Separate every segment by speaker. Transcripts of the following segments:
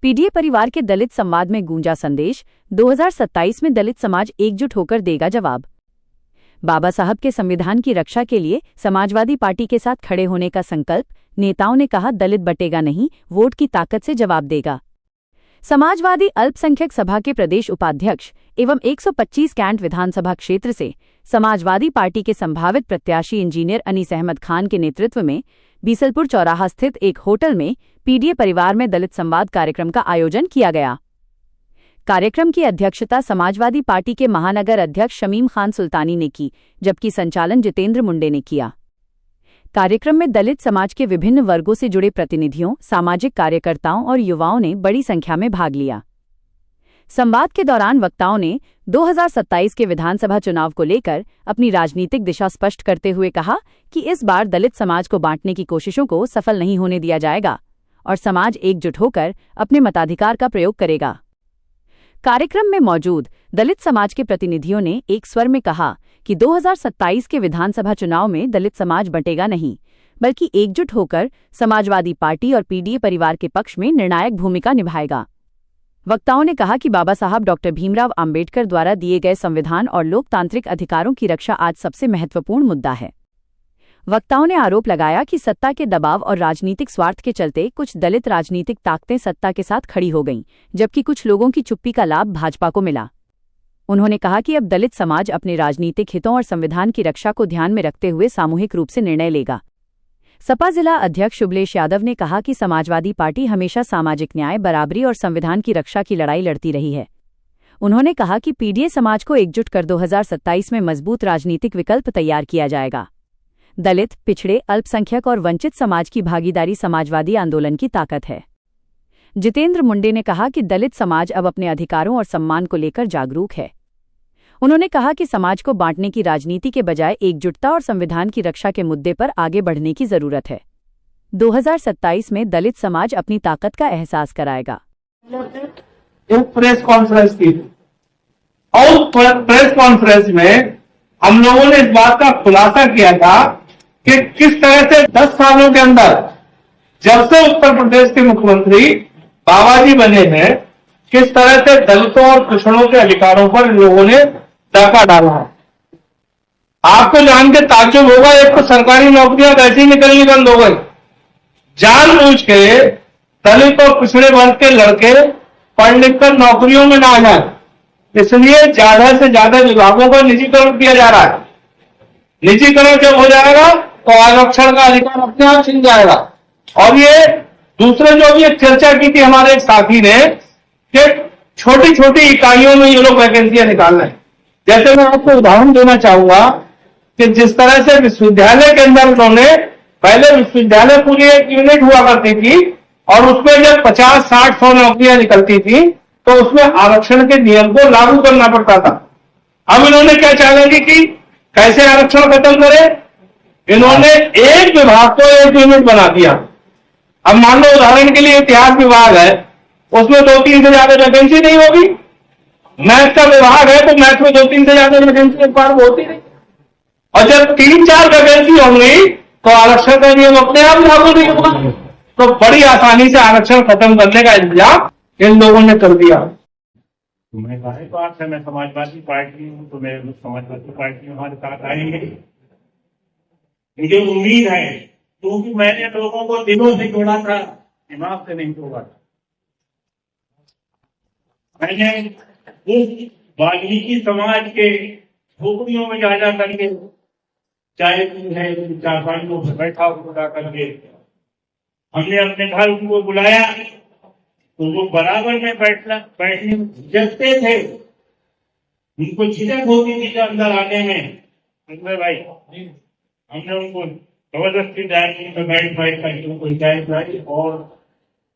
Speaker 1: PDA परिवार के दलित संवाद में गूंजा संदेश, 2027 में दलित समाज एकजुट होकर देगा जवाब। बाबा साहब के संविधान की रक्षा के लिए समाजवादी पार्टी के साथ खड़े होने का संकल्प, नेताओं ने कहा दलित बटेगा नहीं, वोट की ताकत से जवाब देगा। समाजवादी अल्पसंख्यक सभा के प्रदेश उपाध्यक्ष एवं 125 कैंट विधानसभा क्षेत्र से समाजवादी पार्टी के संभावित प्रत्याशी इंजीनियर अनीस अहमद खान के नेतृत्व में बीसलपुर चौराहा स्थित एक होटल में पीडीए परिवार में दलित संवाद कार्यक्रम का आयोजन किया गया। कार्यक्रम की अध्यक्षता समाजवादी पार्टी के महानगर अध्यक्ष शमीम खान सुल्तानी ने की, जबकि संचालन जितेंद्र मुंडे ने किया। कार्यक्रम में दलित समाज के विभिन्न वर्गों से जुड़े प्रतिनिधियों, सामाजिक कार्यकर्ताओं और युवाओं ने बड़ी संख्या में भाग लिया। संवाद के दौरान वक्ताओं ने 2027 के विधानसभा चुनाव को लेकर अपनी राजनीतिक दिशा स्पष्ट करते हुए कहा कि इस बार दलित समाज को बांटने की कोशिशों को सफल नहीं होने दिया जाएगा और समाज एकजुट होकर अपने मताधिकार का प्रयोग करेगा। कार्यक्रम में मौजूद दलित समाज के प्रतिनिधियों ने एक स्वर में कहा कि 2027 के विधानसभा चुनाव में दलित समाज बंटेगा नहीं, बल्कि एकजुट होकर समाजवादी पार्टी और पीडीए परिवार के पक्ष में निर्णायक भूमिका निभाएगा। वक्ताओं ने कहा कि बाबा साहब डॉक्टर भीमराव अंबेडकर द्वारा दिए गए संविधान और लोकतांत्रिक अधिकारों की रक्षा आज सबसे महत्वपूर्ण मुद्दा है। वक्ताओं ने आरोप लगाया कि सत्ता के दबाव और राजनीतिक स्वार्थ के चलते कुछ दलित राजनीतिक ताकतें सत्ता के साथ खड़ी हो गईं, जबकि कुछ लोगों की चुप्पी का लाभ भाजपा को मिला। उन्होंने कहा कि अब दलित समाज अपने राजनीतिक हितों और संविधान की रक्षा को ध्यान में रखते हुए सामूहिक रूप से निर्णय लेगा। सपा जिला अध्यक्ष शुभलेश यादव ने कहा कि समाजवादी पार्टी हमेशा सामाजिक न्याय, बराबरी और संविधान की रक्षा की लड़ाई लड़ती रही है। उन्होंने कहा कि पीडीए समाज को एकजुट कर 2027 में मजबूत राजनीतिक विकल्प तैयार किया जाएगा। दलित, पिछड़े, अल्पसंख्यक और वंचित समाज की भागीदारी समाजवादी आंदोलन की ताकत है। जितेंद्र मुंडे ने कहा कि दलित समाज अब अपने अधिकारों और सम्मान को लेकर जागरूक है। उन्होंने कहा कि समाज को बांटने की राजनीति के बजाय एकजुटता और संविधान की रक्षा के मुद्दे पर आगे बढ़ने की जरूरत है। 2027 में दलित समाज अपनी ताकत का एहसास कराएगा।
Speaker 2: एक प्रेस कॉन्फ्रेंस की और प्रेस कॉन्फ्रेंस में हम लोगों ने इस बात का खुलासा किया था कि किस तरह से 10 सालों के अंदर जब से उत्तर प्रदेश के मुख्यमंत्री बाबा जी बने हैं, किस तरह से दलितों और पिछड़ों के अधिकारों पर इन लोगों ने डाका डाला है। आपको जान के ताज्जुब होगा, एक तो सरकारी नौकरियां वैसी निकलनी बंद हो गई। जानबूझ के दलित और पिछड़े वर्ग के लड़के पढ़ लिख कर नौकरियों में ना आ जाए, इसलिए ज्यादा से ज्यादा विभागों का निजीकरण किया जा रहा है। निजीकरण जब हो जाएगा तो आरक्षण का अधिकार अपने आप छिन जाएगा। और ये दूसरे जो भी एक चर्चा की थी हमारे एक साथी ने कि छोटी छोटी इकाइयों में ये लोग वैकेंसियां निकाल रहे हैं। जैसे मैं आपको उदाहरण देना चाहूंगा कि जिस तरह से विश्वविद्यालय के अंदर उन्होंने पहले विश्वविद्यालय पूरी एक यूनिट हुआ करती थी और उसमें जब 50, 60, 100 नौकरियां निकलती थी तो उसमें आरक्षण के नियम को लागू करना पड़ता था। अब इन्होंने क्या चैलेंज की, कैसे आरक्षण खत्म करें? इन्होंने एक विभाग को एक यूनिट बना दिया। अब मान लो उदाहरण के लिए इतिहास विभाग है, उसमें 2-3 से ज्यादा वैकेंसी नहीं होगी। मैथ का विभाग है तो मैथ में 2-3 से ज्यादा वैकेंसी एक बार होती नहीं। और जब 3-4 वैकेंसी होंगी तो आरक्षण का नियम अपने आप लागू नहीं होगा। तो बड़ी आसानी से आरक्षण खत्म करने का इंतजाम इन लोगों ने कर दिया।
Speaker 3: मैं जाहिर बात है, मैं समाजवादी पार्टी हूँ तो मैं समाजवादी पार्टी हमारे साथ आएंगे। मुझे उम्मीद है क्योंकि मैंने लोगों को दिलों से जोड़ा था, दिमाग से नहीं जोड़ा था। मैंने उस वाल्मीकि समाज के झोपड़ियों में जा करके, चाहे है चारपाई को बैठा हुआ करके, हमने अपने घर उनको बुलाया तो वो बराबर में बैठने झिझकते थे। उनको झिझक होती थी अंदर आने में। भाई हमने उनको जबरदस्ती डायरेक्ट में बैठ उनको हिदायत लाई और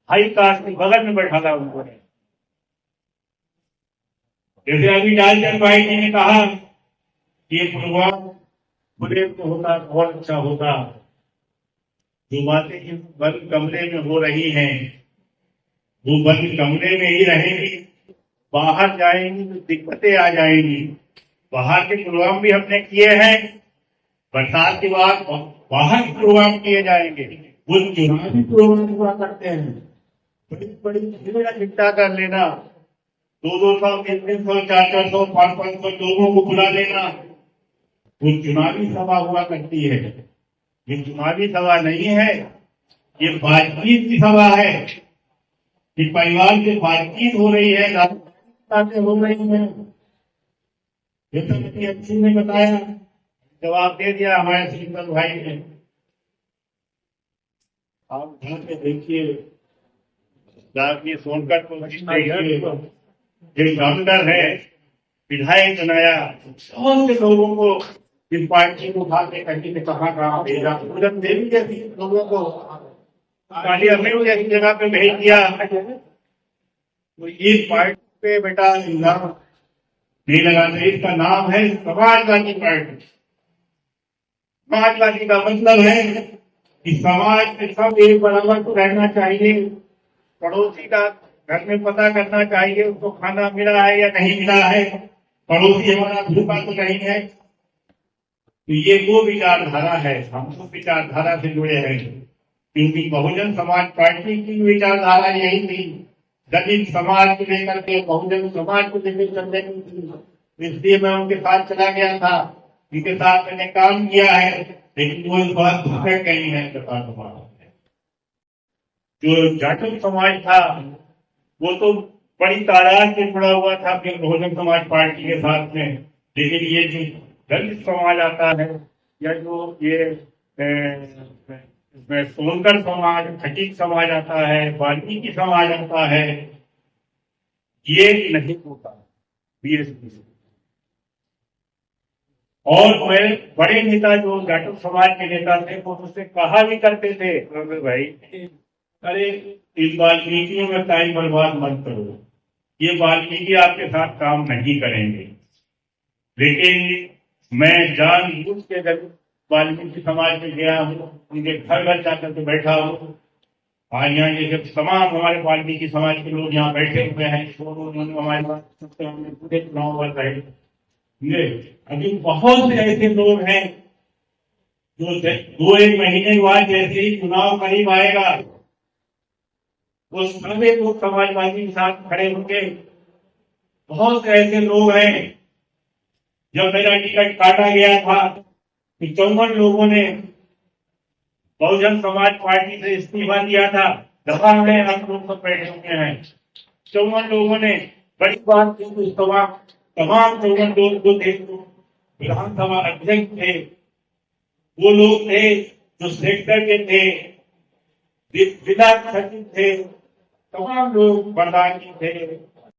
Speaker 3: हाई कास्ट के बगल में बैठा था उनको। जैसे अभी लालचंद भाई जी ने कहा ये प्रोग्राम बुरे को होता बहुत अच्छा होता। जो बातें कि बंद कमरे में हो रही हैं वो बंद कमरे में ही रहेंगी, बाहर जाएंगी तो दिक्कतें आ जाएंगी। बाहर के प्रोग्राम भी हमने किए हैं, बरसात के बाद बाहर के प्रोग्राम किए जाएंगे, वो चुनावी प्रोग्राम हुआ करते हैं। बड़ी बड़ी चीजें इकट्ठा कर लेना, 200 300 400 500 लोगों को बुला लेना, वो चुनावी सभा हुआ करती है। ये चुनावी सभा नहीं है, ये बातचीत की सभा है कि परिवार से बातचीत हो रही है, बातें हो रही है। ये अच्छी ने बताया, जवाब दे दिया हमारे शीतल भाई ने। आप यहाँ पे देखिए, जाके सोनकर को देखिए, एक काउंटर है, विधायक बनाया, बहुत से लोगों को इस पार्टी को उठा के कहीं ने कहाँ भेजा, पूरन देवी जैसी लोगों को काली अमीर जैसी जगह पे भेज दिया। तो इस पार्टी पे बेटा इल्जाम नहीं लगाते, इसका नाम है समाजवादी पार्टी। समाजवादी का मतलब है कि समाज में सब एक बराबर को रहना चाहिए, पड़ोसी का घर में पता करना चाहिए उसको खाना मिला है या नहीं मिला है, पड़ोसी हमारा भूखा तो नहीं है। तो ये वो विचारधारा है, हम उस विचारधारा से जुड़े हैं, क्योंकि बहुजन समाज पार्टी की विचारधारा यही थी, दलित समाज को लेकर के, बहुजन समाज को लेकर चलने की थी। इसलिए मैं उनके साथ चला गया था, उनके साथ मैंने काम किया है, लेकिन वो इस बात दूसरे कहीं है। जो जाटव समाज था वो तो बड़ी तादाद में जुड़ा हुआ था फिर बहुजन समाज पार्टी के साथ में, लेकिन ये जो दलित समाज आता है या जो ये इसमें सोनकर समाज, खटीक समाज आता है, वाल्मीकि समाज आता है, ये नहीं होता बीएसपी से। और बड़े नेता जो जाटव समाज के नेता थे वो उससे कहा भी करते थे, भाई अरे इस वाल्मीकियों में टाइम बर्बाद मत करो, ये वाल्मीकि आपके साथ काम नहीं करेंगे। लेकिन मैं जानबूझ के वाल्मीकि समाज में गया हूँ, उनके घर घर जाकर के बैठा हूँ। आज यहाँ ये जब तमाम हमारे वाल्मीकि समाज के लोग यहाँ बैठे हुए हैं, हमारे पास पूरे चुनाव पर रहे, अभी बहुत से ऐसे लोग हैं जो 2-1 महीने बाद जैसे ही चुनाव करीब आएगा वो सभी लोग समाजवादी के साथ खड़े होंगे। बहुत से ऐसे लोग हैं, जब मेरा टिकट काटा गया था 54 लोगों ने बहुजन समाज पार्टी से इस्तीफा दिया था, दफा में हम लोग सब बैठे हुए हैं। 54 लोगों ने बड़ी बात की, तमाम 54 लोग जो थे विधानसभा अध्यक्ष थे, वो लोग थे जो सेक्टर के थे, जिला सचिव थे, तमाम लोग प्रधान थे,